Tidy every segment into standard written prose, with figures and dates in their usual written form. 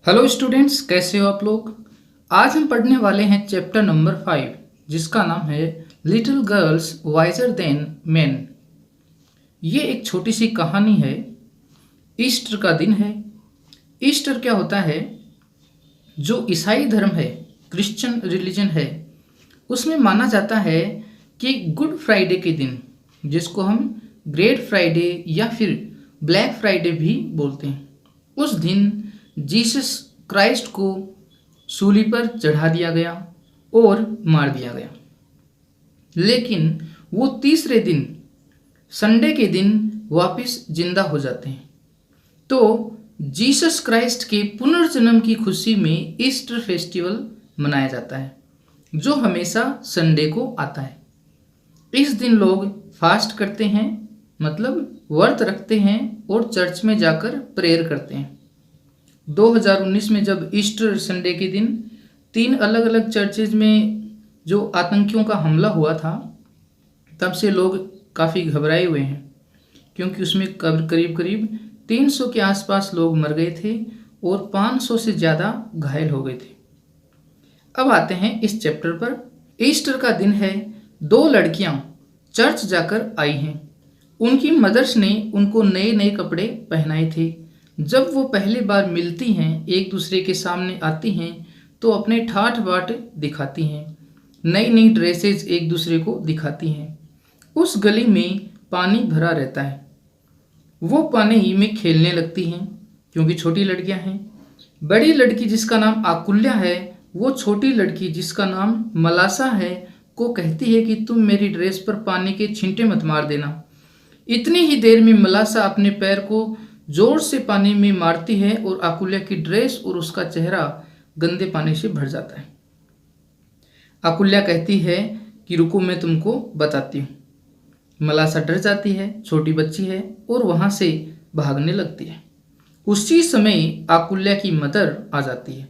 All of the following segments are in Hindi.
हेलो स्टूडेंट्स, कैसे हो आप लोग। आज हम पढ़ने वाले हैं चैप्टर नंबर 5 जिसका नाम है little girls visor then man. ये एक छोटी सी कहानी है। ईस्टर का दिन है। ईस्टर क्या होता है? जो ईसाई धर्म है, क्रिश्चियन रिलीजन है, उसमें माना जाता है कि गुड फ्राइडे के दिन, जिसको हम ग्रेट फ्राइडे या फिर ब्लैक फ्राइडे भी बोलते हैं, उस दिन जीसस क्राइस्ट को सूली पर चढ़ा दिया गया और मार दिया गया। लेकिन वो तीसरे दिन, संडे के दिन वापस जिंदा हो जाते हैं। तो जीसस क्राइस्ट के पुनर्जन्म की खुशी में ईस्टर फेस्टिवल मनाया जाता है, जो हमेशा संडे को आता है। इस दिन लोग फास्ट करते हैं, मतलब व्रत रखते हैं और चर्च में जाकर प्रेयर करते हैं। 2019 में जब ईस्टर संडे के दिन 3 अलग अलग चर्चेज में जो आतंकियों का हमला हुआ था, तब से लोग काफ़ी घबराए हुए हैं, क्योंकि उसमें करीब करीब 300 के आसपास लोग मर गए थे और 500 से ज़्यादा घायल हो गए थे। अब आते हैं इस चैप्टर पर। ईस्टर का दिन है। 2 लड़कियां चर्च जाकर आई हैं। उनकी मदर्स ने उनको नए नए कपड़े पहनाए थे। जब वो पहली बार मिलती हैं, एक दूसरे के सामने आती हैं, तो अपने ठाठ बाट दिखाती हैं। नई नई ड्रेसेस एक दूसरे को दिखाती हैं। उस गली में पानी भरा रहता है। वो पानी में खेलने लगती हैं, क्योंकि छोटी लड़कियां हैं। बड़ी लड़की जिसका नाम आकुल्या है, वो छोटी लड़की जिसका नाम मलासा है को कहती है कि तुम मेरी ड्रेस पर पानी के छींटे मत मार देना। इतनी ही देर में मलासा अपने पैर को जोर से पानी में मारती है और आकुल्या की ड्रेस और उसका चेहरा गंदे पानी से भर जाता है। आकुल्या कहती है कि रुको, मैं तुमको बताती हूँ। मलासा डर जाती है, छोटी बच्ची है, और वहाँ से भागने लगती है। उसी समय आकुल्या की मदर आ जाती है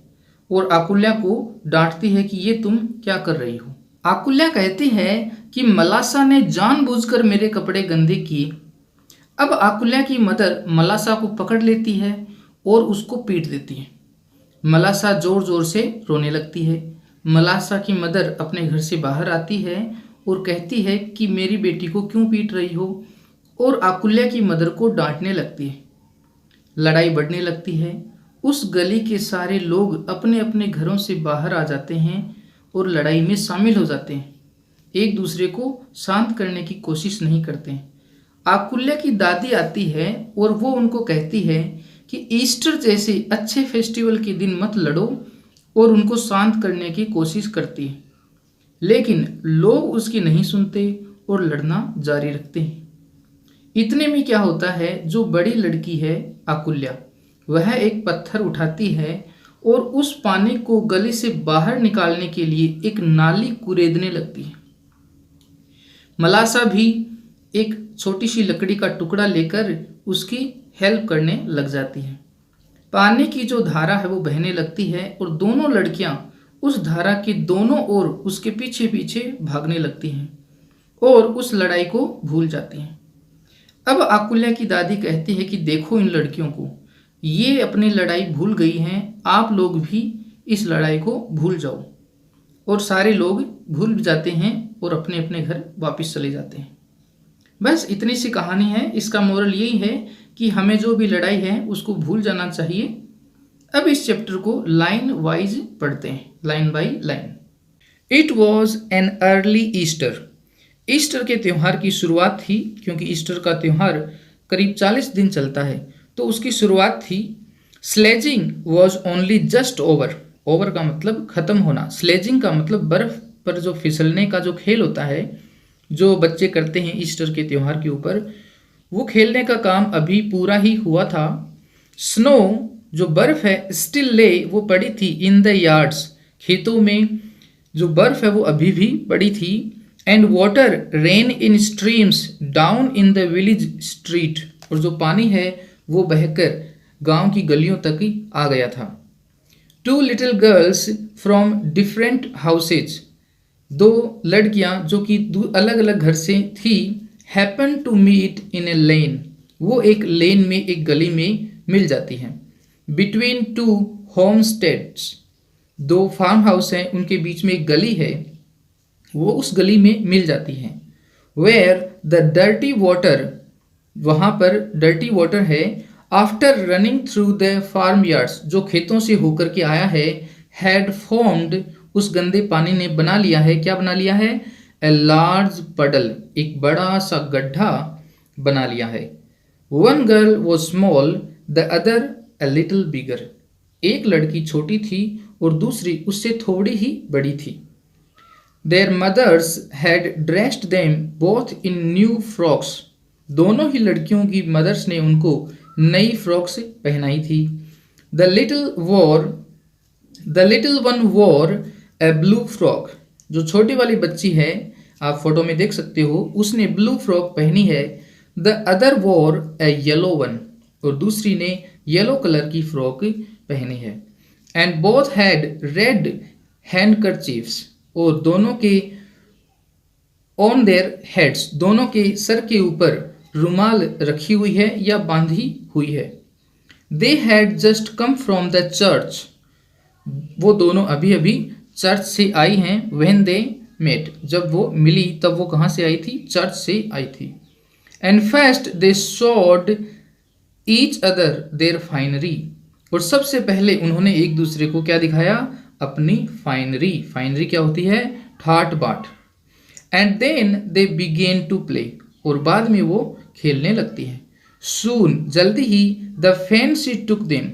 और आकुल्या को डांटती है कि ये तुम क्या कर रही हो। आकुल्या कहती है कि मलासा ने जानबूझकर मेरे कपड़े गंदे किए। अब आकुल्या की मदर मलासा को पकड़ लेती है और उसको पीट देती है। मलासा जोर जोर से रोने लगती है। मलासा की मदर अपने घर से बाहर आती है और कहती है कि मेरी बेटी को क्यों पीट रही हो, और आकुल्या की मदर को डांटने लगती है। लड़ाई बढ़ने लगती है। उस गली के सारे लोग अपने अपने घरों से बाहर आ जाते हैं और लड़ाई में शामिल हो जाते हैं। एक दूसरे को शांत करने की कोशिश नहीं करते हैं। आकुल्या की दादी आती है और वो उनको कहती है कि ईस्टर जैसे अच्छे फेस्टिवल के दिन मत लड़ो, और उनको शांत करने की कोशिश करती है। लेकिन लोग उसकी नहीं सुनते और लड़ना जारी रखते हैं। इतने में क्या होता है, जो बड़ी लड़की है आकुल्या, वह एक पत्थर उठाती है और उस पानी को गली से बाहर निकालने के लिए एक नाली कुरेदने लगती है। मलासा भी एक छोटी सी लकड़ी का टुकड़ा लेकर उसकी हेल्प करने लग जाती है। पानी की जो धारा है वो बहने लगती है और दोनों लड़कियां उस धारा के दोनों ओर उसके पीछे पीछे भागने लगती हैं और उस लड़ाई को भूल जाती हैं। अब आकुल्या की दादी कहती है कि देखो इन लड़कियों को, ये अपनी लड़ाई भूल गई हैं, आप लोग भी इस लड़ाई को भूल जाओ। और सारे लोग भूल जाते हैं और अपने अपने घर वापस चले जाते हैं। बस इतनी सी कहानी है। इसका मोरल यही है कि हमें जो भी लड़ाई है उसको भूल जाना चाहिए। अब इस चैप्टर को लाइन वाइज पढ़ते हैं, line by line. It was an early Easter. Easter के त्यौहार की शुरुआत थी, क्योंकि ईस्टर का त्यौहार करीब 40 दिन चलता है, तो उसकी शुरुआत थी। Sledging was only just over. Over का मतलब खत्म होना, स्लेजिंग का मतलब बर्फ पर जो फिसलने का जो खेल होता है, जो बच्चे करते हैं ईस्टर के त्यौहार के ऊपर, वो खेलने का काम अभी पूरा ही हुआ था। स्नो जो बर्फ है, स्टिल ले वो पड़ी थी इन द यार्ड्स। खेतों में जो बर्फ है वो अभी भी पड़ी थी। And water rain in streams down in the village street. और जो पानी है वो बहकर गांव की गलियों तक ही आ गया था। 2 little girls from different houses. 2 लड़कियां जो कि अलग अलग घर से थी, हैपन टू मीट इन ए लेन। वो एक लेन में, एक गली में मिल जाती हैं। बिटवीन 2 होमस्टेड्स, 2 फार्म हाउस हैं, उनके बीच में एक गली है, वो उस गली में मिल जाती हैं। वेयर द डर्टी वाटर, वहाँ पर डर्टी वाटर है, after running through the farm yards, जो खेतों से होकर के आया है, हैड फॉर्म्ड, उस गंदे पानी ने बना लिया है, क्या बना लिया है, ए लार्ज पडल, एक बड़ा सा गड्ढा बना लिया है। One girl was small the other a little bigger, एक लड़की छोटी थी और दूसरी उससे थोड़ी ही बड़ी थी। Their mothers had dressed them both in new frocks, दोनों ही लड़कियों की मदर्स ने उनको नई फ्रॉक्स पहनाई थी। The little one wore a blue frock, जो छोटी वाली बच्ची है, आप फोटो में देख सकते हो, उसने ब्लू फ्रॉक पहनी है। The other wore a yellow one, और दूसरी ने येलो कलर की फ्रॉक पहनी है। And both had red handkerchiefs, और दोनों के ऑन देयर हेड्स, दोनों के सर के ऊपर रुमाल रखी हुई है या बांधी हुई है। They had just come from the church, वो दोनों अभी अभी चर्च से आई हैं। व्हेन दे मेट, जब वो मिली तब वो कहाँ से आई थी, चर्च से आई थी। And first they showed each other their finery, और सबसे पहले उन्होंने एक दूसरे को क्या दिखाया, अपनी फाइनरी। फाइनरी क्या होती है, ठाट बाट। And then they began to play, और बाद में वो खेलने लगती हैं। सून, जल्दी ही, the fancy took them,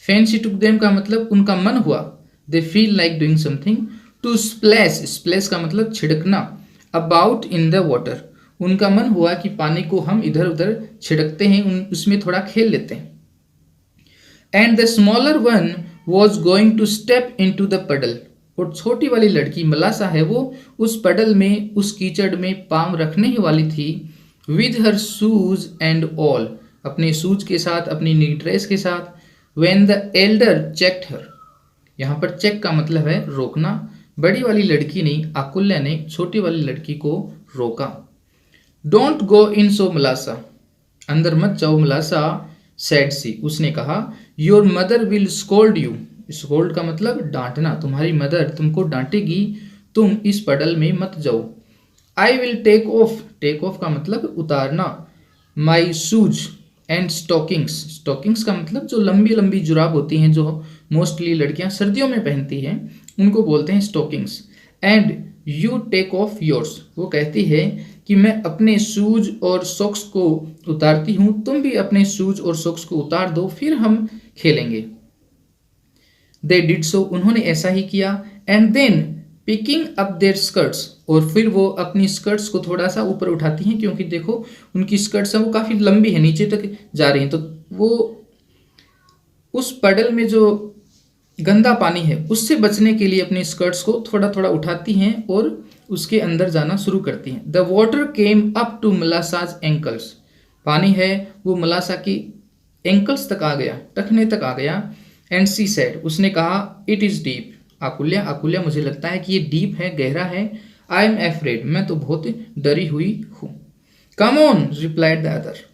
fancy took them का मतलब उनका मन हुआ। They feel like doing something, to splash, splash का मतलब छिड़कना, अबाउट इन द वाटर, उनका मन हुआ कि पानी को हम इधर उधर छिड़कते हैं, उसमें थोड़ा खेल लेते हैं। And the smaller one was going to step in to the puddle, और छोटी वाली लड़की मलासा है, वो उस पडल में, उस कीचड़ में पाँव रखने ही वाली थी। With her shoes and all, अपने शूज के साथ, अपनी नी ड्रेस के साथ। व्हेन द एल्डर चेक्ड हर, यहाँ पर चेक का मतलब है रोकना। बड़ी वाली लड़की ने, आकुल्या ने छोटी वाली लड़की को रोका। डोंट गो इन सो मलासा, अंदर मत जाओ मलासा, सैड सी, उसने कहा। Your mother will scold you, scold का मतलब डांटना, तुम्हारी मदर तुमको डांटेगी, तुम इस पडल में मत जाओ। I will take off, take off का मतलब उतारना, my shoes and stockings, stockings का मतलब जो लंबी लंबी जुराब होती हैं, जो मोस्टली लड़कियां सर्दियों में पहनती हैं, उनको बोलते हैं stockings. And you take off yours, वो कहती है कि मैं अपने शूज और सॉक्स को उतारती हूँ, तुम भी अपने शूज और सॉक्स को उतार दो, फिर हम खेलेंगे। दे डिड सो, उन्होंने ऐसा ही किया। And then picking up their skirts, और फिर वो अपनी स्कर्ट्स को थोड़ा सा ऊपर उठाती हैं, क्योंकि देखो उनकी स्कर्ट्स हैं वो काफ़ी लंबी है, नीचे तक जा रही हैं, तो वो उस पडल में जो गंदा पानी है उससे बचने के लिए अपनी स्कर्ट्स को थोड़ा थोड़ा उठाती हैं और उसके अंदर जाना शुरू करती हैं। The water came up to Malasa's ankles, पानी है वो मलासा की एंकल्स तक आ गया, टखने तक आ गया। एंड सी सेड, उसने कहा, इट इज़ डीप, आकुल्या, आकुल्या मुझे लगता है कि ये डीप है, गहरा है। आई एम एफ्रेड, मैं तो बहुत डरी हुई हूँ। Come on, replied the other,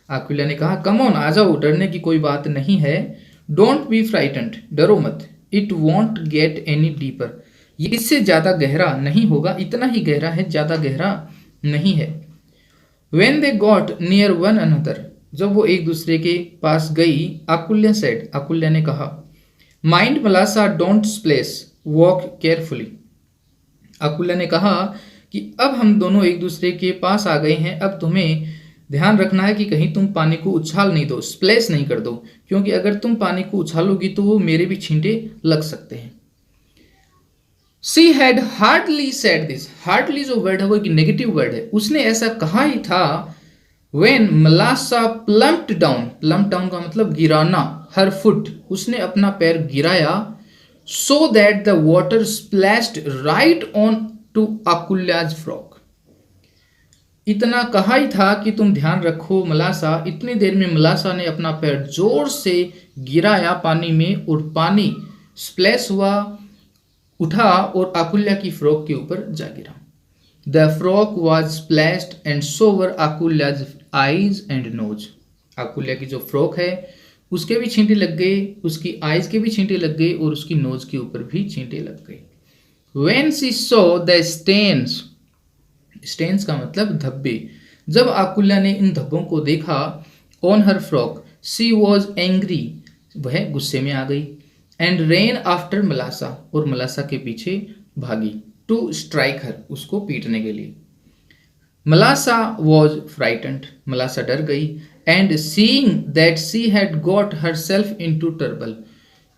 Akulya ने कहा, कम ऑन, आ जाओ, डरने की कोई बात नहीं है। डोंट बी फ्राइटेंड, डरो मत। It won't get any deeper, ये इससे ज़्यादा गहरा नहीं होगा, इतना ही गहरा है, ज़्यादा गहरा नहीं है। When they got near one another, जब वो एक दूसरे के पास गई, आकुल्या सेड, आकुल्या ने कहा, mind Malasa, don't splash, walk carefully. Akulya ने कहा कि अब हम दोनों एक दूसरे के पास आ गए हैं, अब तुम्हें ध्यान रखना है कि कहीं तुम पानी को उछाल नहीं दो, स्प्लेश नहीं कर दो, क्योंकि अगर तुम पानी को उछालोगी तो वो मेरे भी छींटे लग सकते हैं। She had hardly said this, hardly जो वर्ड है वो एक नेगेटिव वर्ड है, उसने ऐसा कहा ही था। When Malasa plumped down, plump down का मतलब गिराना, हर फुट, उसने अपना पैर गिराया, so that the water splashed right on to Akulya's frock, इतना कहा ही था कि तुम ध्यान रखो मलासा। इतनी देर में मलासा ने अपना पैर जोर से गिराया पानी में, और पानी स्प्लैश हुआ, उठा और आकुल्या की फ्रॉक के ऊपर जा गिरा। The frock was splashed and so were Akulya's eyes and nose, Akulya की जो फ्रॉक है उसके भी छींटे लग गए, उसकी आइज के भी छींटे लग गए और उसकी नोज के ऊपर भी छींटे लग गए। When she saw the stains, stains का मतलब धब्बे, जब आकुल्या ने इन धब्बों को देखा, on her frock, she was angry, वह गुस्से में आ गई, एंड रेन आफ्टर मलासा, और मलासा के पीछे भागी, टू स्ट्राइक हर, उसको पीटने के लिए। मलासा वॉज फ्राइटेंड, मलासा डर गई, and seeing that she had got herself into trouble,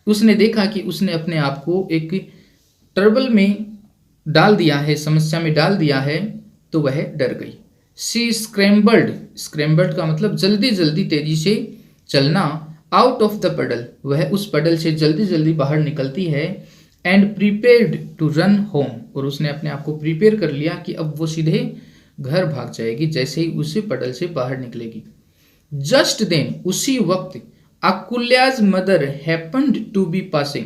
उसने देखा कि उसने अपने आप को एक टर्बल में डाल दिया है, समस्या में डाल दिया है, तो वह डर गई। शी स्क्रैम्बल्ड, स्क्रैम्बल्ड का मतलब जल्दी जल्दी तेजी से चलना, आउट ऑफ द पडल, वह उस पडल से जल्दी जल्दी बाहर निकलती है, and prepared to run home, और उसने अपने आप को प्रिपेयर कर लिया कि अब वो सीधे घर भाग जाएगी जैसे ही उसी पडल से बाहर निकलेगी। जस्ट देन, उसी वक्त, Akulya's mother happened to be passing,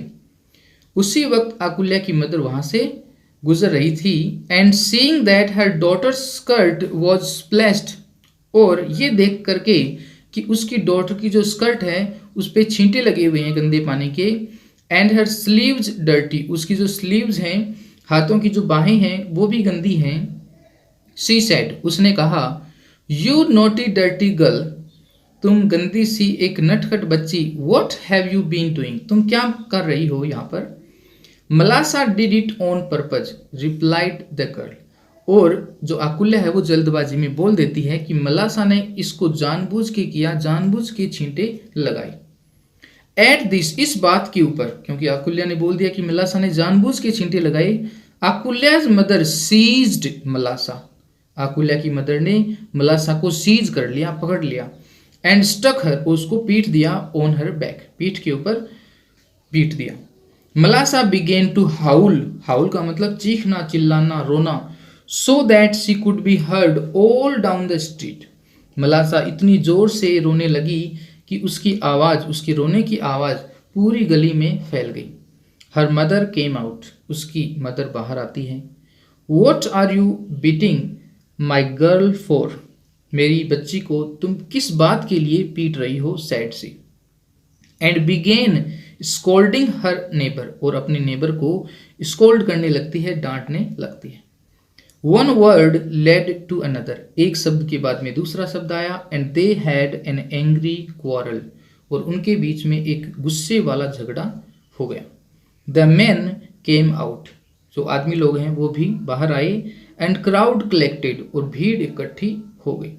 उसी वक्त आकुल्या की मदर वहां से गुजर रही थी, and seeing that her daughter skirt was splashed, और ये देख करके कि उसकी डॉटर की जो स्कर्ट है उस पर छींटे लगे हुए हैं गंदे पानी के, एंड हर स्लीव्स डर्टी, उसकी जो स्लीव्स हैं, हाथों की जो बाहें हैं वो भी गंदी हैं। शी सेड, उसने कहा, यू नोटी डर्टी गर्ल, तुम गंदी सी एक नटखट बच्ची, what have you been doing, तुम क्या कर रही हो यहाँ पर। Malasha did it on purpose, replied the girl, और जो आकुल्या है वो जल्दबाजी में बोल देती है कि मलासा ने इसको जानबूझ के किया, जानबूझ के छींटे लगाए। एट दिस, इस बात के ऊपर, क्योंकि आकुल्या ने बोल दिया कि मलासा ने जानबूझ के छींटे लगाए, आकुल्याज मदर सीज्ड मलासा, आकुल्या की मदर ने मलासा को सीज कर लिया, पकड़ लिया, एंड स्टक हर, उसको पीट दिया, ऑन हर बैक, पीठ के ऊपर पीट दिया। मलासा बिगेन टू हाउल, हाउल का मतलब चीखना, चिल्लाना, रोना, so that she could be heard all down the street, मलासा इतनी जोर से रोने लगी कि उसकी आवाज़, उसकी रोने की आवाज़ पूरी गली में फैल गई। हर मदर केम आउट, उसकी मदर बाहर आती है। What are you beating my girl for, मेरी बच्ची को तुम किस बात के लिए पीट रही हो, said she. And began scolding her neighbour, और अपने नेबर को स्कोल्ड करने लगती है, डांटने लगती है। One word led to another, एक शब्द के बाद में दूसरा शब्द आया, and they had an angry quarrel, और उनके बीच में एक गुस्से वाला झगड़ा हो गया। द मैन केम आउट, जो आदमी लोग हैं वो भी बाहर आए, एंड क्राउड कलेक्टेड, और भीड़ इकट्ठी हो गई,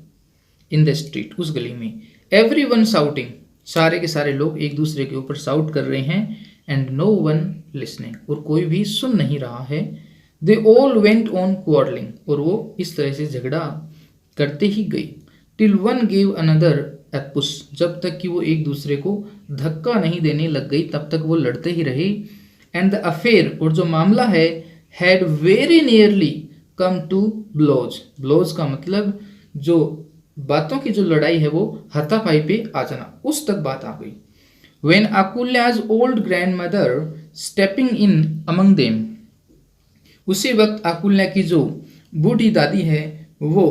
इन द स्ट्रीट, उस गली में। एवरी वन साउटिंग, सारे के सारे लोग एक दूसरे के ऊपर साउट कर रहे हैं, एंड नो वन लिसनिंग, और कोई भी सुन नहीं रहा है। They all went on quarrelling, और वो इस तरह से झगड़ा करते ही गई, टिल वन गेव अनदर ए पुश, जब तक कि वो एक दूसरे को धक्का नहीं देने लग गई, तब तक वो लड़ते ही रहे। एंड द अफेयर, और जो मामला है, had very nearly come to blows, blows का मतलब जो बातों की जो लड़ाई है वो हाथापाई पे आ जाना, उस तक बात आ गई। When Akulya's old grandmother stepping in among them, उसी वक्त आकुल्या की जो बूढ़ी दादी है वो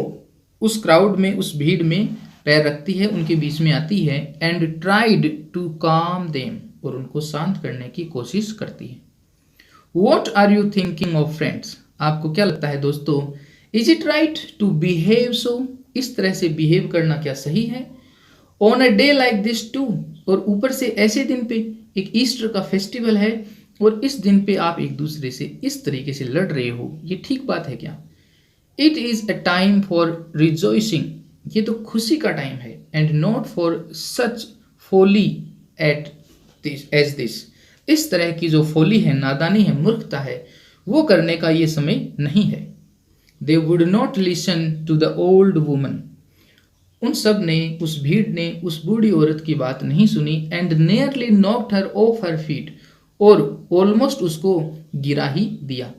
उस क्राउड में, उस भीड़ में पैर रखती है, उनके बीच में आती है, and tried to calm them, और उनको शांत करने की कोशिश करती है। What are you thinking of friends, आपको क्या लगता है दोस्तों, is it right to behave so, इस तरह से बिहेव करना क्या सही है। On a day like this too, और ऊपर से ऐसे दिन पे, एक ईस्टर का फेस्टिवल है और इस दिन पे आप एक दूसरे से इस तरीके से लड़ रहे हो, ये ठीक बात है क्या। It is a time for rejoicing, ये तो खुशी का टाइम है, and not for such folly at this as this, इस तरह की जो फोली है, नादानी है, मूर्खता है, वो करने का ये समय नहीं है। They would not listen to the old woman, उन सब ने, उस भीड़ ने उस बूढ़ी औरत की बात नहीं सुनी, and nearly knocked her off her feet, और ऑलमोस्ट उसको गिरा ही दिया।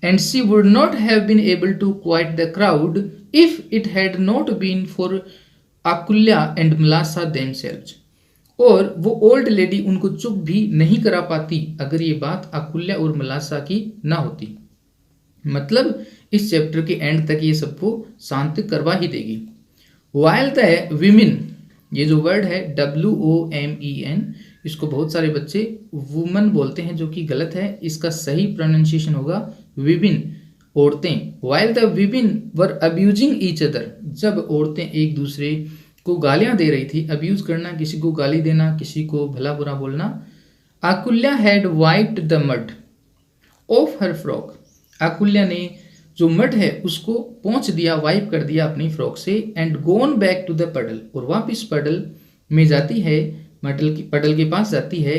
And she would not have been able to quiet the crowd if it had not been for Akulya and Malasa themselves, और वो ओल्ड लेडी उनको चुप भी नहीं करा पाती अगर ये बात आकुल्या और मलासा की ना होती। मतलब इस चैप्टर के एंड तक ये सबको शांत करवा ही देगी। While the women, ये जो वर्ड है WOMEN, इसको बहुत सारे बच्चे वुमन बोलते हैं, जो कि गलत है। इसका सही प्रोनाउंसिएशन होगा विबिन, औरतें। While the women were abusing each other, जब औरतें एक दूसरे को गालियां दे रही थी। अब्यूज करना, किसी को गाली देना, किसी को भला बुरा बोलना। Akulya had wiped the mud off her frock, Akulya ने जो मड है उसको पोंछ दिया, वाइप कर दिया अपनी फ्रॉक से। And gone back to the puddle, और वापिस पडल में जाती है, पडल के पास जाती है।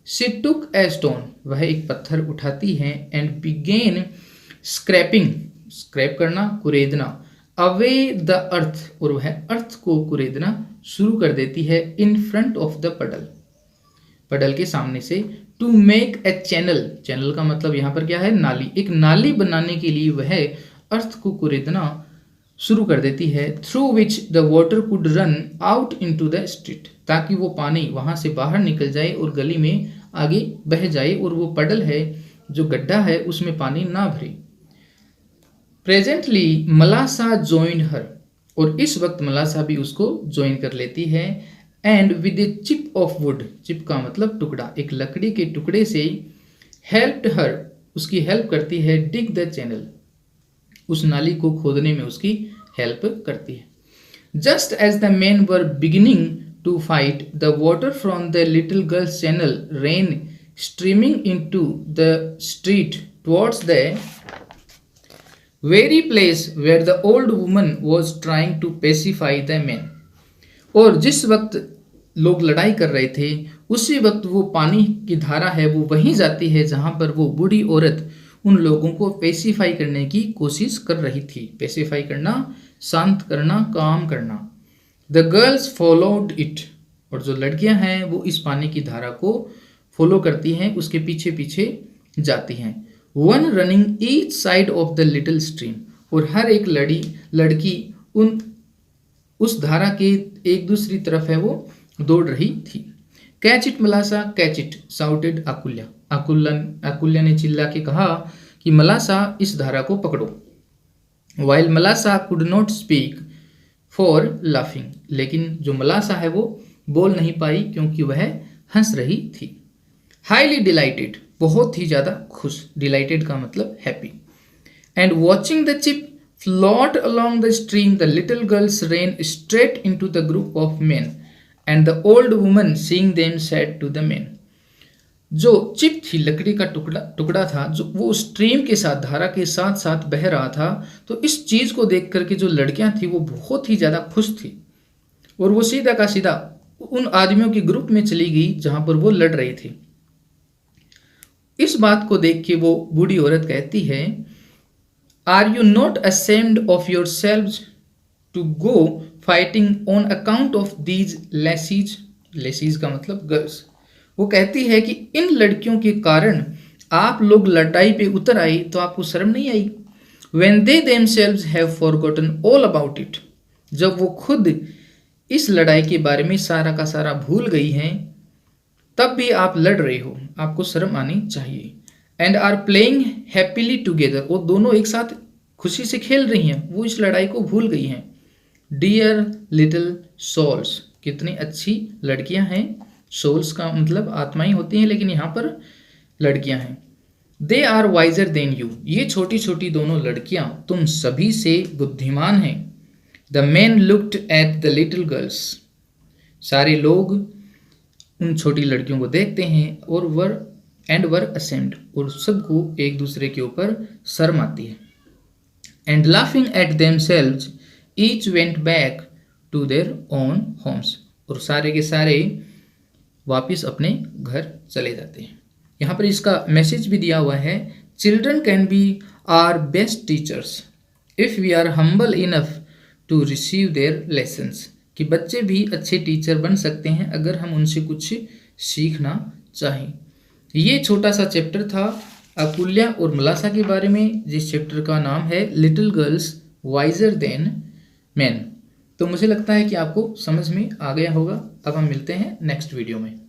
शी टुक ए स्टोन, वह एक पत्थर उठाती है। एंड बिगेन स्क्रैपिंग, स्क्रैप करना, कुरेदना। अवे द अर्थ, और वह अर्थ को कुरेदना शुरू कर देती है। इन फ्रंट ऑफ द पडल, पडल के सामने से। To make a channel, channel का मतलब यहाँ पर क्या है, नाली। एक नाली बनाने के लिए वह अर्थ को कुरेदना शुरू कर देती है। Through which the water could run out into the street, ताकि वो पानी वहां से बाहर निकल जाए और गली में आगे बह जाए, और वो पडल है, जो गड्ढा है, उसमें पानी ना भरे। प्रेजेंटली मलासा ज्वाइंड हर, और इस वक्त मलासा भी उसको ज्वाइन कर लेती है। And with a chip off would, chip का मतलब टुकड़ा, एक लकड़ी के टुकड़े से। हेल्प्ड हर, उसकी हेल्प करती है। डिग द चैनल, उस नाली को खोदने में उसकी हेल्प करती है। Just as the men were beginning to fight, the water from the little girls channel ran streaming into the street towards the very place where the old woman was trying to pacify the man, और जिस वक्त लोग लड़ाई कर रहे थे, उसी वक्त वो पानी की धारा है वो वहीं जाती है जहां पर वो बूढ़ी औरत उन लोगों को पेसिफाई करने की कोशिश कर रही थी। पेसिफाई करना, शांत करना, काम करना। द गर्ल्स फॉलोड इट, और जो लड़कियां हैं वो इस पानी की धारा को फॉलो करती हैं, उसके पीछे पीछे जाती हैं। One running each side of the little stream, और हर एक लड़की उस धारा के एक दूसरी तरफ है वो दौड़ रही थी। Catch it Malasa, catch it shouted Akulya, Akulya ने चिल्ला के कहा कि मलासा, इस धारा को पकड़ो। While मलासा could not speak for laughing, लेकिन जो मलासा है वो बोल नहीं पाई क्योंकि वह हंस रही थी। हाईली डिलाइटेड, बहुत ही ज़्यादा खुश, डिलाइटेड का मतलब happy. And watching the chip float along the stream, the little girls ran straight into the group of men, and the old woman seeing them said to the men, जो चिप थी, लकड़ी का टुकड़ा था, जो वो स्ट्रीम के साथ, धारा के साथ साथ बह रहा था। तो इस चीज को देख करके जो लड़कियां थी वो बहुत ही ज्यादा खुश थी, और वो सीधा का सीधा उन आदमियों के ग्रुप में चली गई जहां पर वो लड़ रहे थे। इस बात को देख के वो बूढ़ी औरत कहती है, Are you not ashamed of yourselves to go fighting on account of these lassies? Lassies का मतलब गर्ल्स। वो कहती है कि इन लड़कियों के कारण आप लोग लड़ाई पे उतर आई, तो आपको शर्म नहीं आई। When they themselves have forgotten all about it, जब वो खुद इस लड़ाई के बारे में सारा का सारा भूल गई हैं, तब भी आप लड़ रहे हो, आपको शर्म आनी चाहिए। And are playing happily together, वो दोनों एक साथ खुशी से खेल रही हैं, वो इस लड़ाई को भूल गई हैं। डियर लिटिल सोल्स, कितनी अच्छी लड़कियां हैं। सोल्स का मतलब आत्माएं होती हैं, लेकिन यहाँ पर लड़कियां हैं। They are wiser than you, ये छोटी छोटी दोनों लड़कियां तुम सभी से बुद्धिमान हैं। The man looked at the little girls, सारे लोग उन छोटी लड़कियों को देखते हैं और वर असेम्ड, और सबको एक दूसरे के ऊपर शर्म आती है। And laughing at themselves each went back to their own homes, और सारे के सारे वापिस अपने घर चले जाते हैं। यहाँ पर इसका मैसेज भी दिया हुआ है, children can be our best teachers if we are humble enough to receive their lessons, कि बच्चे भी अच्छे टीचर बन सकते हैं अगर हम उनसे कुछ सीखना चाहें। ये छोटा सा चैप्टर था अकुल्या और मलासा के बारे में, जिस चैप्टर का नाम है little girls visor then man. तो मुझे लगता है कि आपको समझ में आ गया होगा। अब हम मिलते हैं नेक्स्ट वीडियो में।